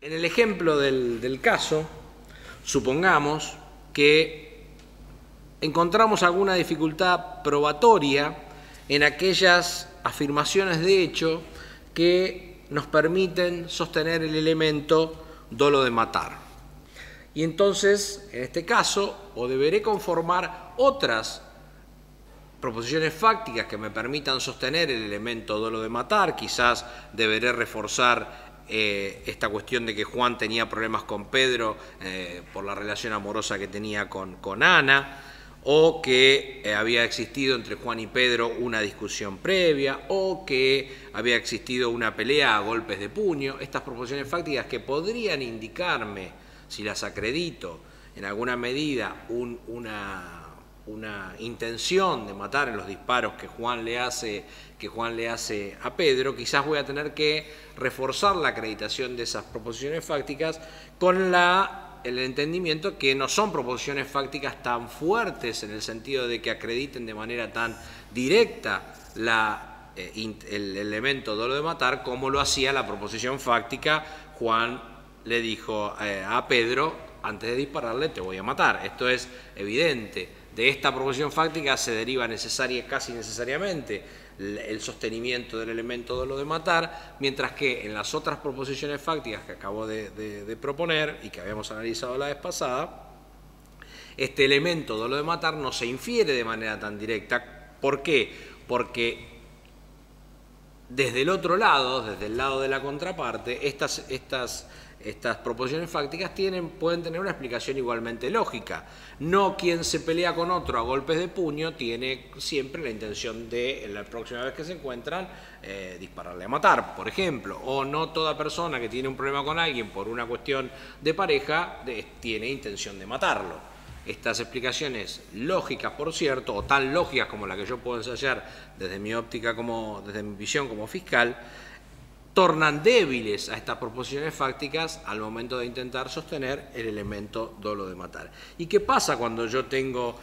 En el ejemplo del caso, supongamos que encontramos alguna dificultad probatoria en aquellas afirmaciones de hecho que nos permiten sostener el elemento dolo de matar. Y entonces, en este caso, o deberé conformar otras proposiciones fácticas que me permitan sostener el elemento dolo de matar, quizás deberé reforzar esta cuestión de que Juan tenía problemas con Pedro por la relación amorosa que tenía con Ana, o que había existido entre Juan y Pedro una discusión previa, o que había existido una pelea a golpes de puño. Estas proposiciones fácticas que podrían indicarme, si las acredito, en alguna medida una intención de matar en los disparos que Juan le hace a Pedro, quizás voy a tener que reforzar la acreditación de esas proposiciones fácticas con el entendimiento que no son proposiciones fácticas tan fuertes en el sentido de que acrediten de manera tan directa el elemento dolo de matar como lo hacía la proposición fáctica. Juan le dijo a Pedro, antes de dispararle, te voy a matar. Esto es evidente. De esta proposición fáctica se deriva casi necesariamente el sostenimiento del elemento dolo de matar, mientras que en las otras proposiciones fácticas que acabo de proponer y que habíamos analizado la vez pasada, este elemento dolo de matar no se infiere de manera tan directa. ¿Por qué? Porque desde el otro lado, desde el lado de la contraparte, estas proposiciones fácticas pueden tener una explicación igualmente lógica. No quien se pelea con otro a golpes de puño tiene siempre la intención de, la próxima vez que se encuentran, dispararle a matar, por ejemplo. O no toda persona que tiene un problema con alguien por una cuestión de pareja tiene intención de matarlo. Estas explicaciones lógicas, por cierto, o tan lógicas como la que yo puedo ensayar desde mi óptica, desde mi visión como fiscal, tornan débiles a estas proposiciones fácticas al momento de intentar sostener el elemento dolo de matar. ¿Y qué pasa cuando yo tengo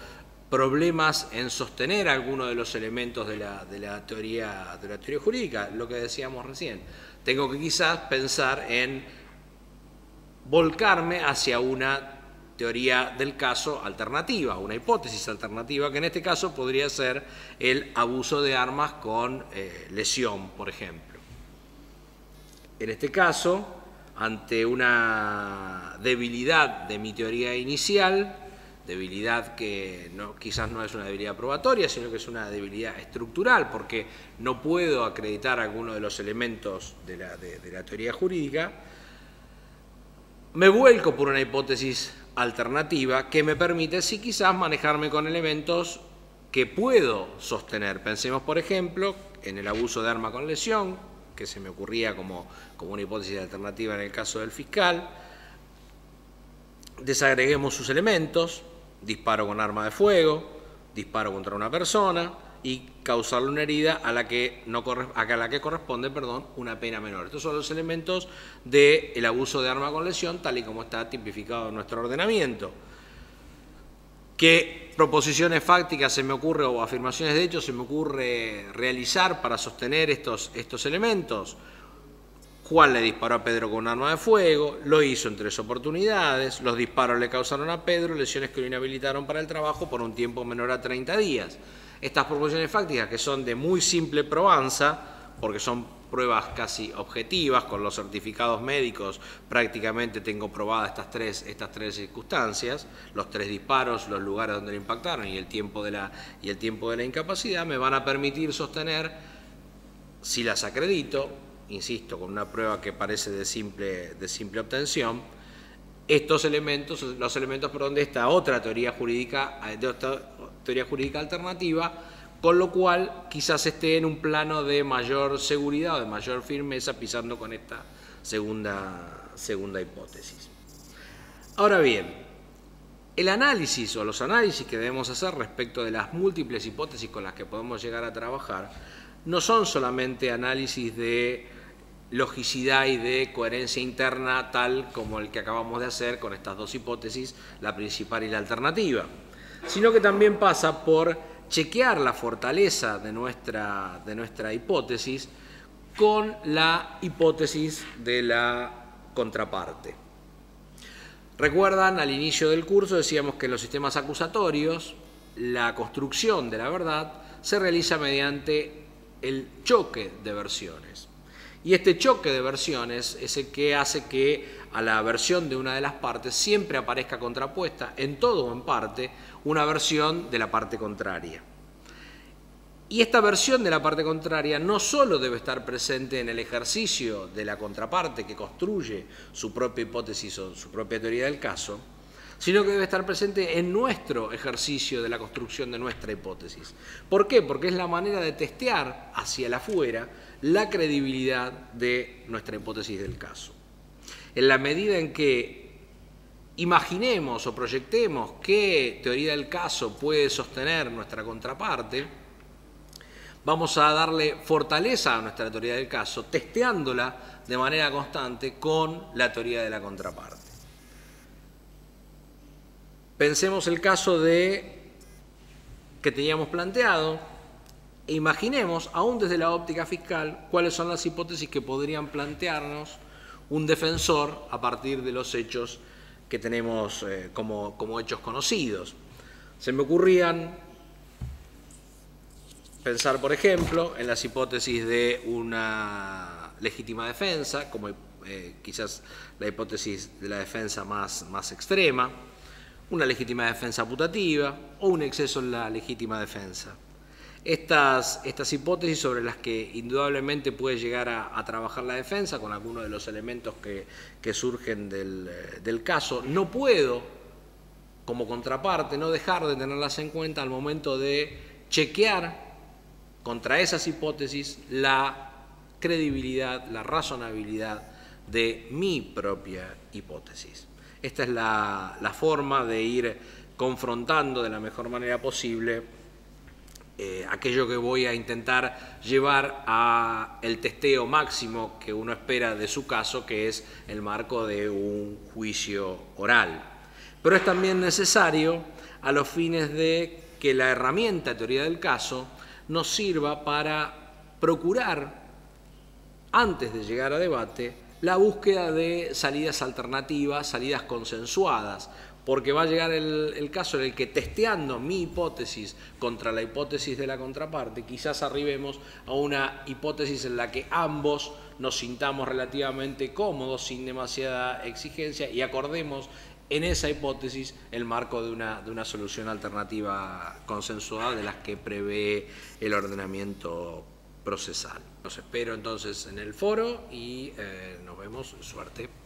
problemas en sostener alguno de los elementos de la teoría jurídica? Lo que decíamos recién. Tengo que quizás pensar en volcarme hacia una teoría del caso alternativa, una hipótesis alternativa, que en este caso podría ser el abuso de armas con lesión, por ejemplo. En este caso, ante una debilidad de mi teoría inicial, debilidad que quizás no es una debilidad probatoria, sino que es una debilidad estructural, porque no puedo acreditar alguno de los elementos de la teoría jurídica, me vuelco por una hipótesis alternativa que me permite, sí, quizás manejarme con elementos que puedo sostener. Pensemos, por ejemplo, en el abuso de arma con lesión, que se me ocurría como una hipótesis alternativa en el caso del fiscal. Desagreguemos sus elementos: disparo con arma de fuego, disparo contra una persona y causarle una herida a la que corresponde una pena menor. Estos son los elementos del abuso de arma con lesión, tal y como está tipificado en nuestro ordenamiento. ¿Qué proposiciones fácticas se me ocurre o afirmaciones de hecho se me ocurre realizar para sostener estos elementos? Juan le disparó a Pedro con un arma de fuego, lo hizo en 3 oportunidades, los disparos le causaron a Pedro lesiones que lo inhabilitaron para el trabajo por un tiempo menor a 30 días. Estas proposiciones fácticas, que son de muy simple probanza, porque son pruebas casi objetivas, con los certificados médicos prácticamente tengo probadas estas tres circunstancias, los 3 disparos, los lugares donde le impactaron y el tiempo de la incapacidad, me van a permitir sostener, si las acredito, insisto, con una prueba que parece de simple obtención, estos elementos, los elementos de esta otra teoría jurídica alternativa, con lo cual quizás esté en un plano de mayor seguridad o de mayor firmeza pisando con esta segunda hipótesis. Ahora bien, el análisis o los análisis que debemos hacer respecto de las múltiples hipótesis con las que podemos llegar a trabajar no son solamente análisis de logicidad y de coherencia interna tal como el que acabamos de hacer con estas 2 hipótesis, la principal y la alternativa, sino que también pasa por chequear la fortaleza de nuestra hipótesis con la hipótesis de la contraparte. Recuerdan, al inicio del curso decíamos que en los sistemas acusatorios la construcción de la verdad se realiza mediante el choque de versiones. Y este choque de versiones es el que hace que a la versión de una de las partes siempre aparezca contrapuesta, en todo o en parte, una versión de la parte contraria. Y esta versión de la parte contraria no solo debe estar presente en el ejercicio de la contraparte que construye su propia hipótesis o su propia teoría del caso, sino que debe estar presente en nuestro ejercicio de la construcción de nuestra hipótesis. ¿Por qué? Porque es la manera de testear hacia el afuera la credibilidad de nuestra hipótesis del caso. En la medida en que imaginemos o proyectemos qué teoría del caso puede sostener nuestra contraparte, vamos a darle fortaleza a nuestra teoría del caso, testeándola de manera constante con la teoría de la contraparte. Pensemos el caso que teníamos planteado e imaginemos, aún desde la óptica fiscal, cuáles son las hipótesis que podrían plantearnos un defensor a partir de los hechos que tenemos como hechos conocidos. Se me ocurrían pensar, por ejemplo, en las hipótesis de una legítima defensa, como quizás la hipótesis de la defensa más extrema, una legítima defensa putativa o un exceso en la legítima defensa. Estas hipótesis sobre las que indudablemente puede llegar a trabajar la defensa con algunos de los elementos que surgen del caso, no puedo, como contraparte, no dejar de tenerlas en cuenta al momento de chequear contra esas hipótesis la credibilidad, la razonabilidad de mi propia hipótesis. Esta es la forma de ir confrontando de la mejor manera posible aquello que voy a intentar llevar a el testeo máximo que uno espera de su caso, que es el marco de un juicio oral. Pero es también necesario a los fines de que la herramienta teoría del caso nos sirva para procurar, antes de llegar a debate, la búsqueda de salidas alternativas, salidas consensuadas, porque va a llegar el caso en el que, testeando mi hipótesis contra la hipótesis de la contraparte, quizás arribemos a una hipótesis en la que ambos nos sintamos relativamente cómodos, sin demasiada exigencia, y acordemos en esa hipótesis el marco de una solución alternativa consensuada de las que prevé el ordenamiento procesal. Los espero entonces en el foro y nos vemos. Suerte.